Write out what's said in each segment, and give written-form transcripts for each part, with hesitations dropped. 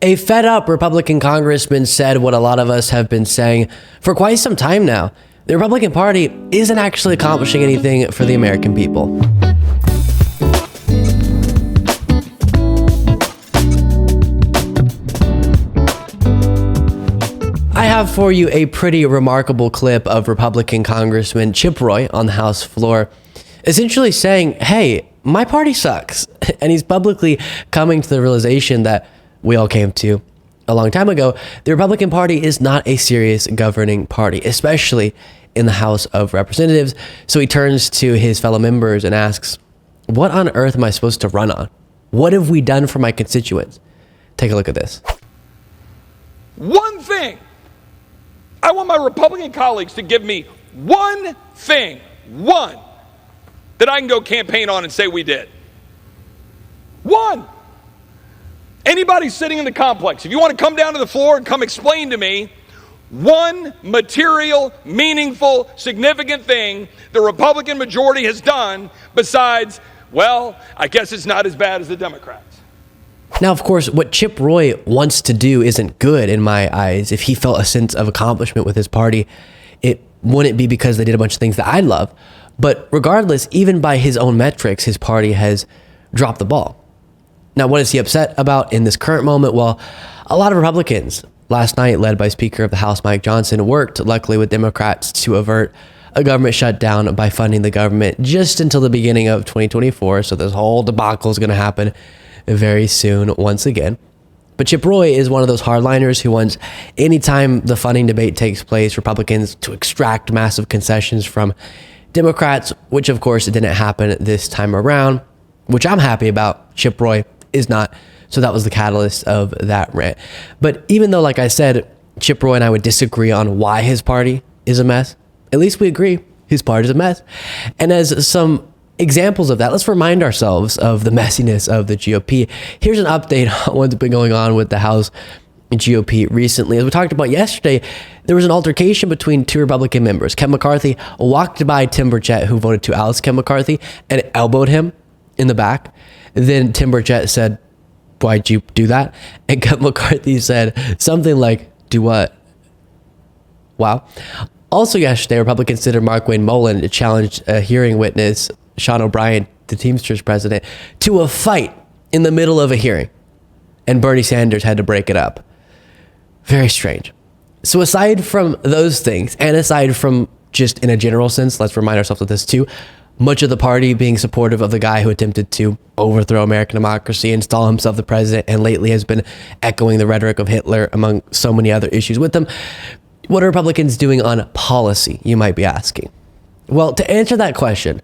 A fed-up Republican congressman said what a lot of us have been saying for quite some time now. The Republican Party isn't actually accomplishing anything for the American people. I have for you a pretty remarkable clip of Republican Congressman Chip Roy on the House floor, essentially saying, hey, my party sucks. And he's publicly coming to the realization that we all came to a long time ago. The Republican Party is not a serious governing party, especially in the House of Representatives. So he turns to his fellow members and asks, what on earth am I supposed to run on? What have we done for my constituents? Take a look at this. One thing. I want my Republican colleagues to give me one thing, one, that I can go campaign on and say we did. One. Anybody sitting in the complex, if you want to come down to the floor and come explain to me one material, meaningful, significant thing the Republican majority has done besides, well, I guess it's not as bad as the Democrats. Now, of course, what Chip Roy wants to do isn't good in my eyes. If he felt a sense of accomplishment with his party, it wouldn't be because they did a bunch of things that I love. But regardless, even by his own metrics, his party has dropped the ball. Now, what is he upset about in this current moment? Well, a lot of Republicans last night, led by Speaker of the House Mike Johnson, worked luckily with Democrats to avert a government shutdown by funding the government just until the beginning of 2024. So this whole debacle is going to happen very soon once again. But Chip Roy is one of those hardliners who wants, anytime the funding debate takes place, Republicans to extract massive concessions from Democrats, which of course didn't happen this time around, which I'm happy about. Chip Roy is not. So that was the catalyst of that rant. But even though, like I said, Chip Roy and I would disagree on why his party is a mess, at least we agree his party is a mess. And as some examples of that, let's remind ourselves of the messiness of the GOP. Here's an update on what's been going on with the House GOP recently. As we talked about yesterday, there was an altercation between two Republican members. Kevin McCarthy walked by Tim Burchett, who voted to oust Kevin McCarthy, and elbowed him in the back. Then Tim Burchett said, why'd you do that? And Kevin McCarthy said something like, do what? Wow. Also yesterday, Republicans considered Markwayne Mullin to challenge a hearing witness, Sean O'Brien, the Teamsters president, to a fight in the middle of a hearing. And Bernie Sanders had to break it up. Very strange. So aside from those things, and aside from just in a general sense, let's remind ourselves of this too, much of the party being supportive of the guy who attempted to overthrow American democracy, install himself the president, and lately has been echoing the rhetoric of Hitler among so many other issues with them. What are Republicans doing on policy, you might be asking? Well, to answer that question,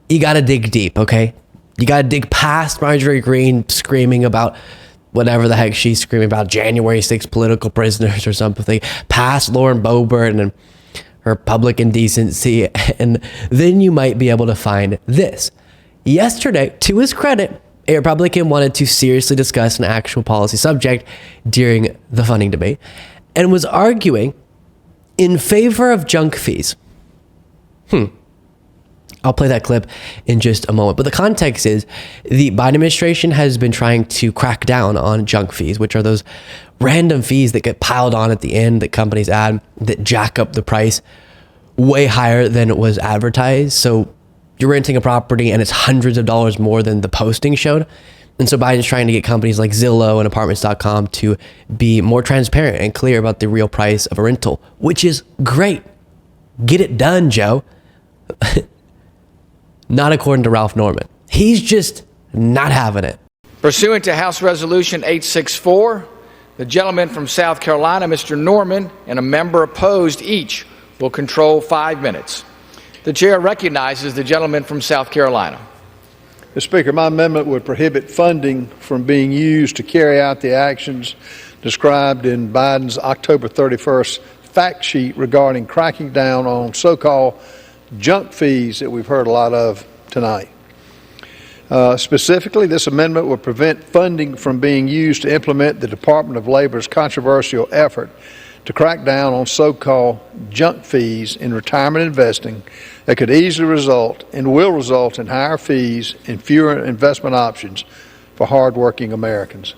you got to dig deep, okay? You got to dig past Marjorie Greene screaming about whatever the heck she's screaming about, January 6th political prisoners or something, past Lauren Boebert and her public indecency, and then you might be able to find this. Yesterday, to his credit, a Republican wanted to seriously discuss an actual policy subject during the funding debate and was arguing in favor of junk fees. I'll play that clip in just a moment. But the context is the Biden administration has been trying to crack down on junk fees, which are those random fees that get piled on at the end that companies add that jack up the price way higher than it was advertised. So you're renting a property and it's hundreds of dollars more than the posting showed. And so Biden's trying to get companies like Zillow and apartments.com to be more transparent and clear about the real price of a rental, which is great. Get it done, Joe. Not according to Ralph Norman. He's just not having it. Pursuant to House Resolution 864, the gentleman from South Carolina, Mr. Norman, and a member opposed each will control 5 minutes. The chair recognizes the gentleman from South Carolina. Mr. Speaker, my amendment would prohibit funding from being used to carry out the actions described in Biden's October 31st fact sheet regarding cracking down on so-called junk fees that we've heard a lot of tonight. Specifically, this amendment would prevent funding from being used to implement the Department of Labor's controversial effort to crack down on so-called junk fees in retirement investing that could easily result and will result in higher fees and fewer investment options for hardworking Americans.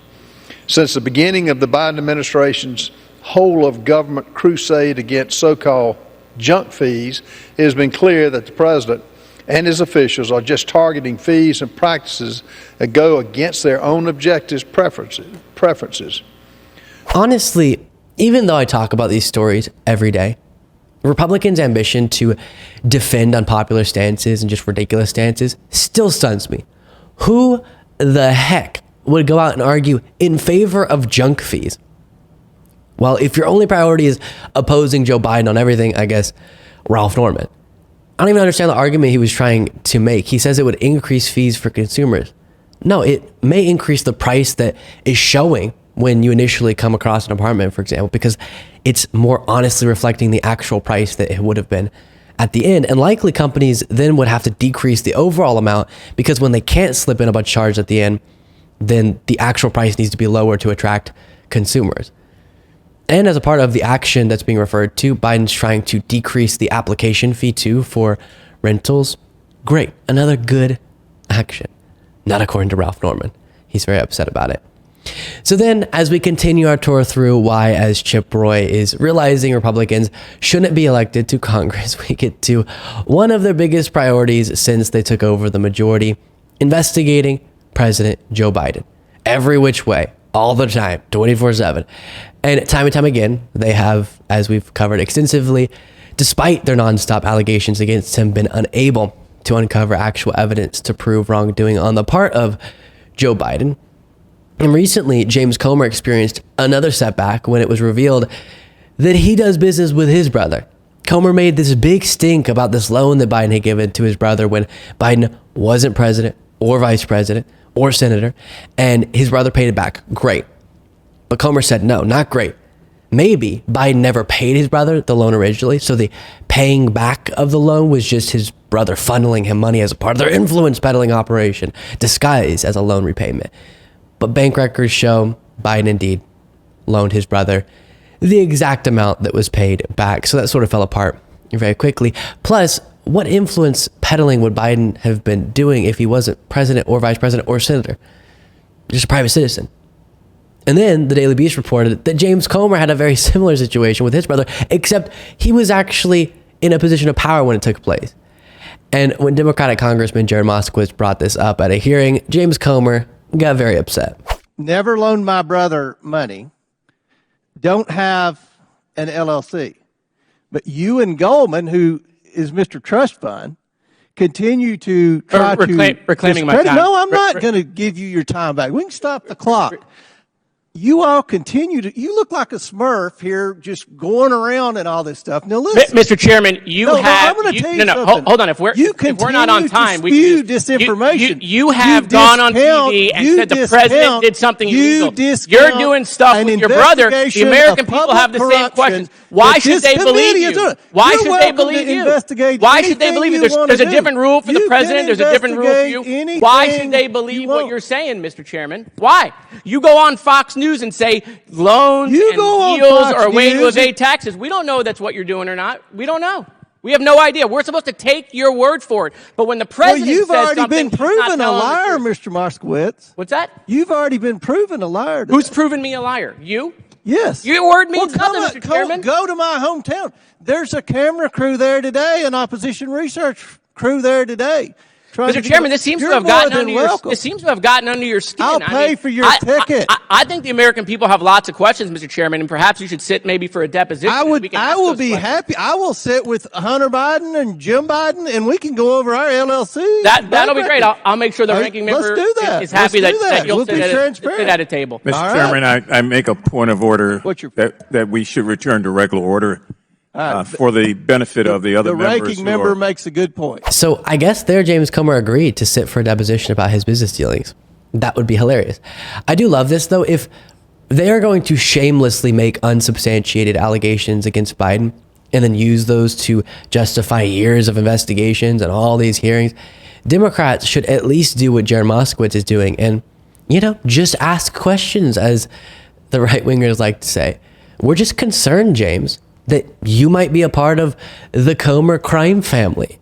Since the beginning of the Biden administration's whole of government crusade against so-called junk fees, it has been clear that the president and his officials are just targeting fees and practices that go against their own objectives, preferences. Honestly, even though I talk about these stories every day, Republicans' ambition to defend unpopular stances and just ridiculous stances still stuns me. Who the heck would go out and argue in favor of junk fees? Well, if your only priority is opposing Joe Biden on everything, I guess Ralph Norman. I don't even understand the argument he was trying to make. He says it would increase fees for consumers. No, it may increase the price that is showing when you initially come across an apartment, for example, because it's more honestly reflecting the actual price that it would have been at the end. And likely companies then would have to decrease the overall amount because when they can't slip in a bunch of charge at the end, then the actual price needs to be lower to attract consumers. And as a part of the action that's being referred to, Biden's trying to decrease the application fee too for rentals. Great. Another good action. Not according to Ralph Norman. He's very upset about it. So then, as we continue our tour through why, as Chip Roy is realizing Republicans shouldn't be elected to Congress, we get to one of their biggest priorities since they took over the majority, investigating President Joe Biden. Every which way, all the time, 24/7. And time again, they have, as we've covered extensively, despite their nonstop allegations against him, been unable to uncover actual evidence to prove wrongdoing on the part of Joe Biden. And recently, James Comer experienced another setback when it was revealed that he does business with his brother. Comer made this big stink about this loan that Biden had given to his brother when Biden wasn't president or vice president or senator, and his brother paid it back. Great. But Comer said, no, not great. Maybe Biden never paid his brother the loan originally, so the paying back of the loan was just his brother funneling him money as a part of their influence peddling operation, disguised as a loan repayment. But bank records show Biden indeed loaned his brother the exact amount that was paid back. So that sort of fell apart very quickly. Plus, what influence peddling would Biden have been doing if he wasn't president or vice president or senator? Just a private citizen. And then the Daily Beast reported that James Comer had a very similar situation with his brother, except he was actually in a position of power when it took place. And when Democratic Congressman Jared Moskowitz brought this up at a hearing, James Comer got very upset. Never loaned my brother money. Don't have an LLC. But you and Goldman, who is Mr. Trust Fund, continue to try reclaiming my time. No, I'm not going to give you your time back. We can stop the clock. You all continue to, you look like a Smurf here just going around and all this stuff. Now listen. Mr. Chairman, I'm going to tell you something. Hold on. If we're not on time, we spew disinformation. You have gone on TV and said the president did something illegal. You're doing stuff with your brother. The American people have the same questions. Why should they believe you? Why should they believe you? Why should they believe you? There's a different rule for the president. There's a different rule for you. Why should they believe what you're saying, Mr. Chairman? Why? You go on Fox News and say loans and deals are a way to evade taxes. We don't know that's what you're doing or not. We don't know. We have no idea. We're supposed to take your word for it. But when the president you've says already something, been proven a liar, Mr. Moskowitz. What's that? You've already been proven a liar. Who's proven me a liar? You? Yes. Your word means nothing, Mr. Chairman. Go to my hometown. There's a camera crew there today, an opposition research crew there today. Mr. Chairman, this seems to have gotten under your skin. I'll pay for your ticket. I think the American people have lots of questions, Mr. Chairman, and perhaps you should sit maybe for a deposition. I will be happy. I will sit with Hunter Biden and Jim Biden, and we can go over our LLC. That'll be great. I'll make sure the ranking member is happy that you'll sit at a table. Mr. Chairman, I make a point of order that we should return to regular order. For the benefit of the other members. The ranking member makes a good point. So I guess there James Comer agreed to sit for a deposition about his business dealings. That would be hilarious. I do love this, though. If they are going to shamelessly make unsubstantiated allegations against Biden and then use those to justify years of investigations and all these hearings, Democrats should at least do what Jared Moskowitz is doing and, just ask questions, as the right-wingers like to say. We're just concerned, James, that you might be a part of the Comer crime family.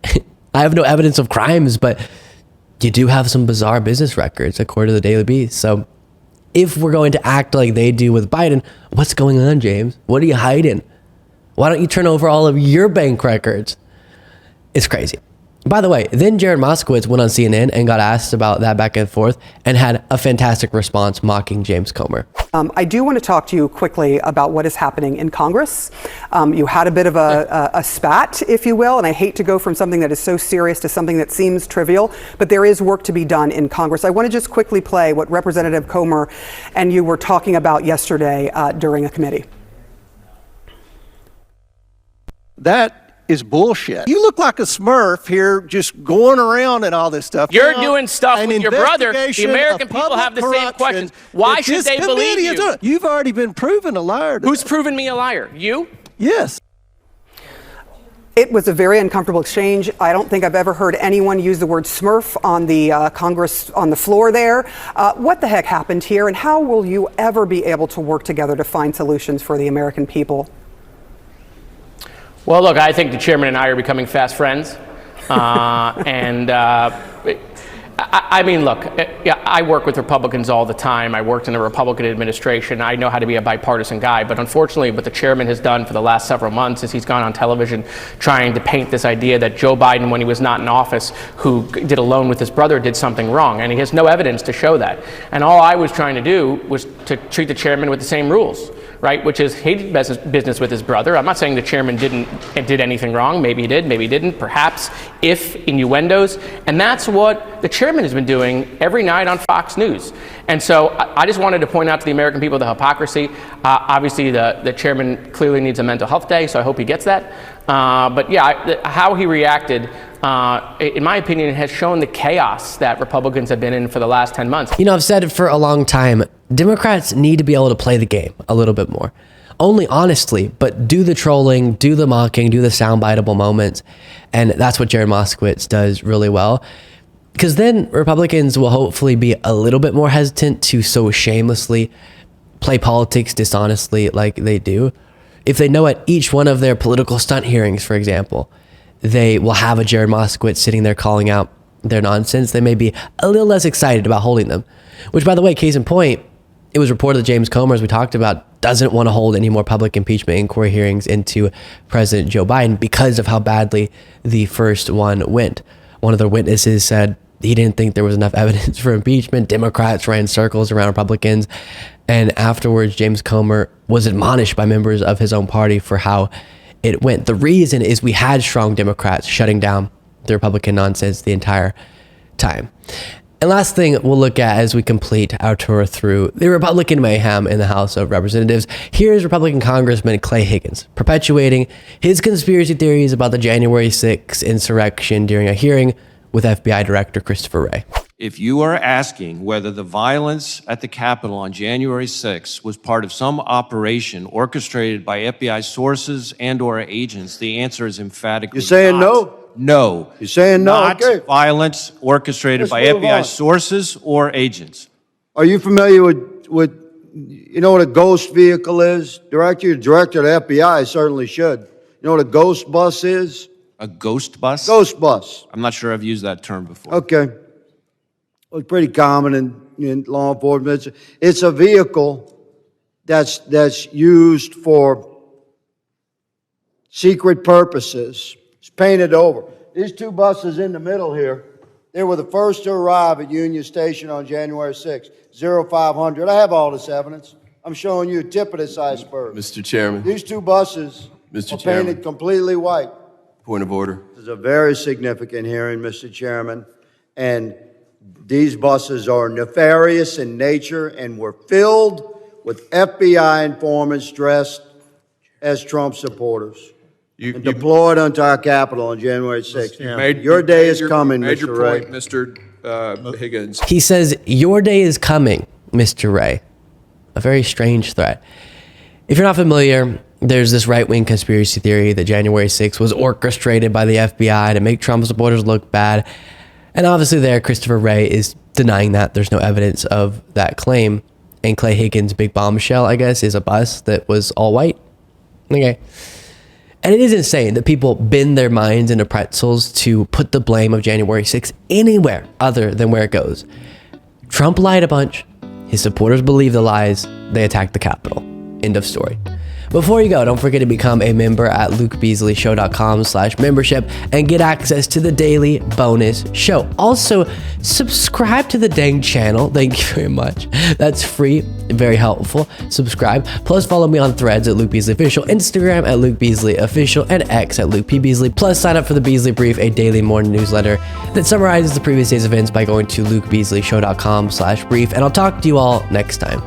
I have no evidence of crimes, but you do have some bizarre business records, according to the Daily Beast. So if we're going to act like they do with Biden, what's going on, James? What are you hiding? Why don't you turn over all of your bank records? It's crazy. By the way, then Jared Moskowitz went on CNN and got asked about that back and forth and had a fantastic response mocking James Comer. I do want to talk to you quickly about what is happening in Congress. You had a bit of a spat, if you will, and I hate to go from something that is so serious to something that seems trivial, but there is work to be done in Congress. I want to just quickly play what Representative Comer and you were talking about yesterday during a committee. That is bullshit. You look like a Smurf here just going around and all this stuff. You're doing stuff with your brother. The American people have the same questions. Why should they believe you? You've already been proven a liar. Who's proven me a liar? You? Yes. It was a very uncomfortable exchange. I don't think I've ever heard anyone use the word Smurf on the Congress, on the floor there. What the heck happened here, and how will you ever be able to work together to find solutions for the American people? Well, look, I think the chairman and I are becoming fast friends. I mean, look, I work with Republicans all the time. I worked in the Republican administration. I know how to be a bipartisan guy. But unfortunately, what the chairman has done for the last several months is he's gone on television trying to paint this idea that Joe Biden, when he was not in office, who did a loan with his brother, did something wrong. And he has no evidence to show that. And all I was trying to do was to treat the chairman with the same rules. Right, which is he did business with his brother. I'm not saying the chairman did anything wrong. Maybe he did, maybe he didn't. Perhaps, if innuendos, and that's what the chairman has been doing every night on Fox News. And so I just wanted to point out to the American people the hypocrisy. Obviously, the chairman clearly needs a mental health day, so I hope he gets that. But yeah, how he reacted, in my opinion, has shown the chaos that Republicans have been in for the last 10 months. You know, I've said it for a long time. Democrats need to be able to play the game a little bit more. Only honestly, but do the trolling, do the mocking, do the soundbiteable moments. And that's what Jared Moskowitz does really well. Because then Republicans will hopefully be a little bit more hesitant to so shamelessly play politics dishonestly like they do. If they know at each one of their political stunt hearings, for example, they will have a Jared Moskowitz sitting there calling out their nonsense, they may be a little less excited about holding them. Which, by the way, case in point, it was reported that James Comer, as we talked about, doesn't want to hold any more public impeachment inquiry hearings into President Joe Biden because of how badly the first one went. One of the witnesses said he didn't think there was enough evidence for impeachment. Democrats ran circles around Republicans. And afterwards, James Comer was admonished by members of his own party for how it went. The reason is we had strong Democrats shutting down the Republican nonsense the entire time. And last thing we'll look at as we complete our tour through the Republican mayhem in the House of Representatives. Here's Republican Congressman Clay Higgins perpetuating his conspiracy theories about the January 6th insurrection during a hearing with FBI Director Christopher Wray. If you are asking whether the violence at the Capitol on January 6th was part of some operation orchestrated by FBI sources and or agents, the answer is emphatically You're saying not. no? No. You're saying no? Not Okay. violence orchestrated by Let's move FBI on. sources or agents. Are you familiar with you know what a ghost vehicle is? Director of the FBI certainly should. You know what a ghost bus is? A ghost bus? Ghost bus. I'm not sure I've used that term before. Okay. Well, it's pretty common in law enforcement. It's a vehicle that's used for secret purposes. It's painted over. These two buses in the middle here, they were the first to arrive at Union Station on January 6th, 0500. I have all this evidence. I'm showing you a tip of this iceberg. Mr. Chairman. These two buses Mr. are painted completely white. Point of order. This is a very significant hearing, Mr. Chairman, and these buses are nefarious in nature and were filled with FBI informants dressed as Trump supporters. And deployed onto our Capitol on January 6th. Your day is coming, Mr. Wray. Point, Mr. Higgins. He says, your day is coming, Mr. Wray. A very strange threat. If you're not familiar, there's this right-wing conspiracy theory that January 6th was orchestrated by the FBI to make Trump supporters look bad. And obviously there, Christopher Wray is denying that. There's no evidence of that claim. And Clay Higgins' big bombshell, I guess, is a bus that was all white. Okay. And it is insane that people bend their minds into pretzels to put the blame of January 6th anywhere other than where it goes. Trump lied a bunch. His supporters believe the lies. They attack the Capitol. End of story. Before you go, don't forget to become a member at lukebeasleyshow.com/membership and get access to the daily bonus show. Also, subscribe to the dang channel. Thank you very much. That's free, very helpful. Subscribe. Plus, follow me on Threads at Luke Beasley Official, Instagram at Luke Beasley Official, and X at Luke P. Beasley. Plus, sign up for the Beasley Brief, a daily morning newsletter that summarizes the previous day's events by going to lukebeasleyshow.com/brief. And I'll talk to you all next time.